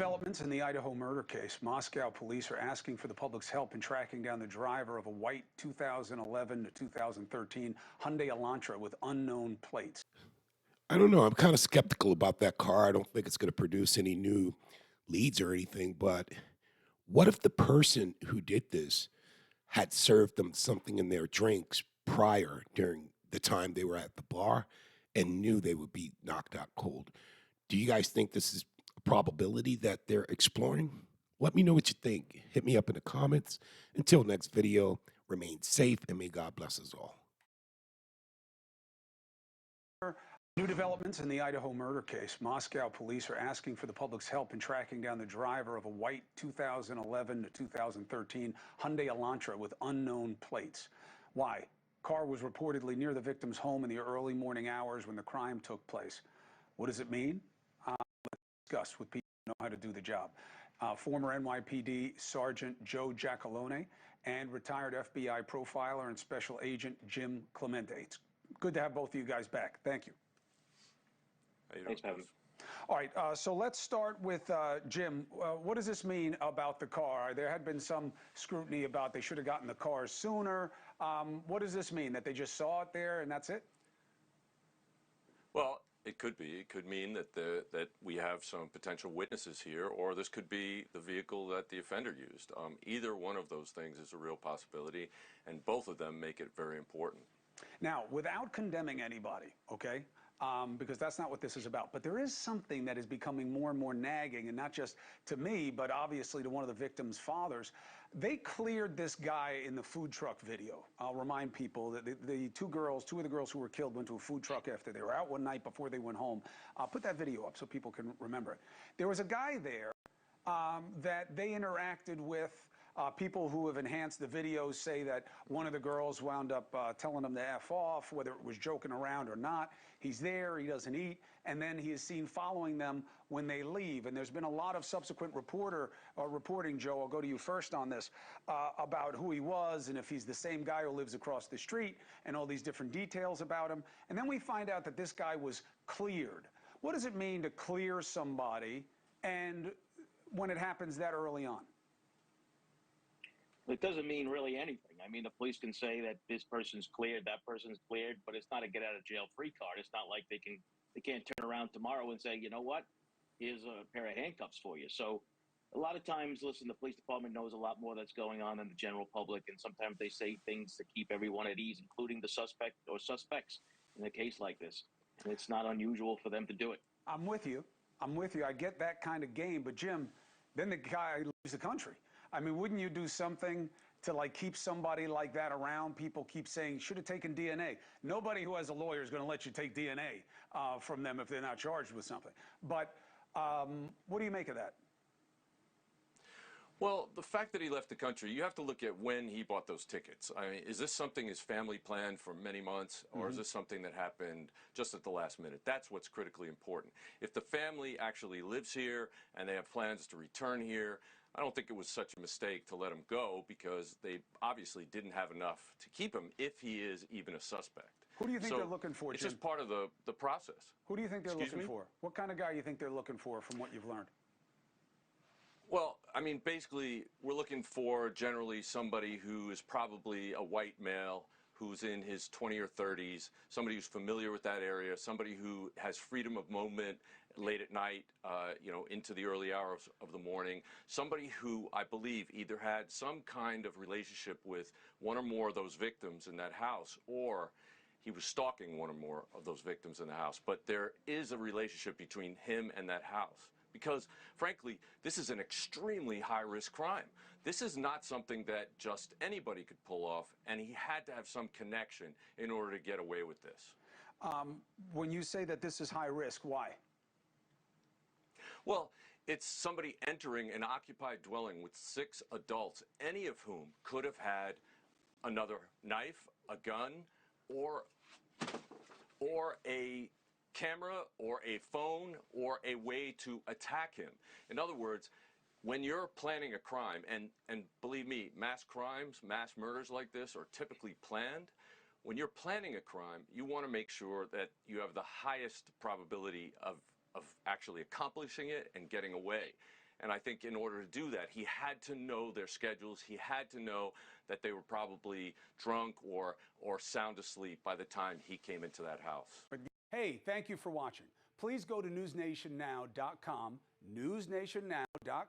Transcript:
Developments in the Idaho murder case. Moscow police are asking for the public's help in tracking down the driver of a white 2011 to 2013 Hyundai Elantra with unknown plates. I don't know. I'm kind of skeptical about that car. I don't think it's going to produce any new leads or anything. But what if the person who did this had served them something in their drinks prior during the time they were at the bar and knew they would be knocked out cold? Do you guys think this is a probability that they're exploring? Let me know what you think. Hit me up in the comments. Until next video, remain safe and may God bless us all. New developments in the Idaho murder case. Moscow police are asking for the public's help in tracking down the driver of a white 2011 to 2013 Hyundai Elantra with unknown plates. Why? Car was reportedly near the victim's home in the early morning hours when the crime took place. What does it mean? Let's discuss with people who know how to do the job. Former NYPD Sergeant Joe Giacalone and retired FBI profiler and special agent Jim Clemente. It's good to have both of you guys back. Thank you. Thanks, Kevin. All right, so let's start with Jim. What does this mean about the car? There had been some scrutiny about they should have gotten the car sooner. What does this mean, that they just saw it there and that's it? Well, it could be. It could mean that that we have some potential witnesses here, or this could be the vehicle that the offender used. Either one of those things is a real possibility, and both of them make it very important. Now, without condemning anybody, okay, because that's not what this is about, but there is something that is becoming more and more nagging, and not just to me, but obviously to one of the victim's fathers. They cleared this guy in the food truck video. I'll remind people that the two of the girls who were killed went to a food truck after they were out one night before they went home. I'll put that video up so people can remember it. There was a guy there that they interacted with. People who have enhanced the videos say that one of the girls wound up telling him to F off, whether it was joking around or not. He's there, he doesn't eat, and then he is seen following them when they leave. And there's been a lot of subsequent reporting, Joe, I'll go to you first on this, about who he was and if he's the same guy who lives across the street and all these different details about him. And then we find out that this guy was cleared. What does it mean to clear somebody and when it happens that early on? It doesn't mean really anything. I mean, the police can say that this person's cleared, that person's cleared, but it's not a get out of jail free card. It's not like they can't turn around tomorrow and say, you know what, here's a pair of handcuffs for you. So a lot of times, listen, the police department knows a lot more that's going on than the general public, and sometimes they say things to keep everyone at ease, including the suspect or suspects in a case like this. And it's not unusual for them to do it. I'm with you. I get that kind of game, but Jim, then the guy leaves the country. I mean, wouldn't you do something to like keep somebody like that around? People keep saying, should have taken DNA. Nobody who has a lawyer is going to let you take DNA from them if they're not charged with something. But what do you make of that? Well, the fact that he left the country, you have to look at when he bought those tickets. I mean, is this something his family planned for many months, or is this something that happened just at the last minute? That's what's critically important. If the family actually lives here and they have plans to return here, I don't think it was such a mistake to let him go, because they obviously didn't have enough to keep him if he is even a suspect. Who do you think they're looking for, Jim? It's just part of the process. Who do you think they're looking for? What kind of guy do you think they're looking for from what you've learned? Well, I mean, basically, we're looking for generally somebody who is probably a white male, who's in his 20s or 30s, somebody who's familiar with that area, somebody who has freedom of movement late at night, into the early hours of the morning, somebody who I believe either had some kind of relationship with one or more of those victims in that house, or he was stalking one or more of those victims in the house. But there is a relationship between him and that house, because frankly, this is an extremely high-risk crime. This is not something that just anybody could pull off, and he had to have some connection in order to get away with this. When you say that this is high risk, why? Well, it's somebody entering an occupied dwelling with 6 adults, any of whom could have had another knife, a gun, or a camera, or a phone, or a way to attack him. In other words, when you're planning a crime, and believe me, mass crimes, mass murders like this are typically planned. When you're planning a crime, you want to make sure that you have the highest probability of actually accomplishing it and getting away. And I think in order to do that, he had to know their schedules. He had to know that they were probably drunk or sound asleep by the time he came into that house. Hey, thank you for watching. Please go to newsnationnow.com, newsnationnow.com.